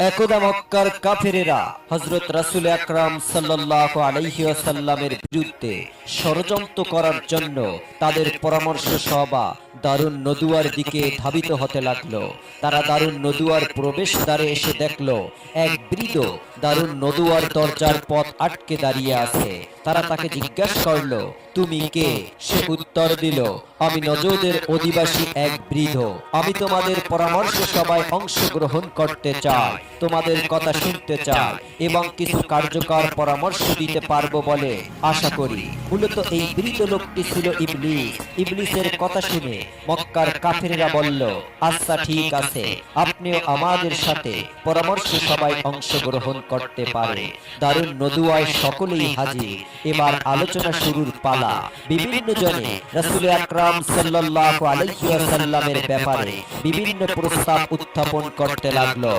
একদা মক্কার কাফেরেরা হযরত রাসূল আকরাম সাল্লাল্লাহু আলাইহি ওয়াসাল্লামের বিরুদ্ধে ষড়যন্ত্র করার জন্য তাদের পরামর্শ সভা দারুন নদুয়ার দিকে ধাবিত হতে লাগলো। তারা দারুন নদুয়ার প্রবেশদ্বারে এসে দেখলো এক বৃদ্ধ দারুন নদুয়ার দরজার পথ আটকে দাঁড়িয়ে আছে। তারা তাকে জিজ্ঞাসা করলো, তুমি কে? সে উত্তর দিল, আমি নজদের অধিবাসী এক বৃদ্ধ। আমি তোমাদের পরামর্শ সভায় অংশগ্রহণ করতে চাই, তোমাদের কথা শুনতে চাই এবং কিছু কার্যকর পরামর্শ দিতে পারবো বলে আশা করি। মূলত এই বৃদ্ধ লোকটি ছিল ইবলিস। ইবলিসের কথা শুনে মক্কার কাফেরেরা বলল, আচ্ছা ঠিক আছে, আপনিও আমাদের সাথে পরামর্শ সভায় অংশগ্রহণ করতে পারে। দারুন নদুয়ায় সকলেই হাজির। এবার আলোচনা শুরুর পালা। বিভিন্ন জনে রাসূল আকরাম সাল্লাল্লাহু আলাইহি ওয়াসাল্লামের ব্যাপারে বিভিন্ন প্রস্তাব উত্থাপন করতে লাগলো।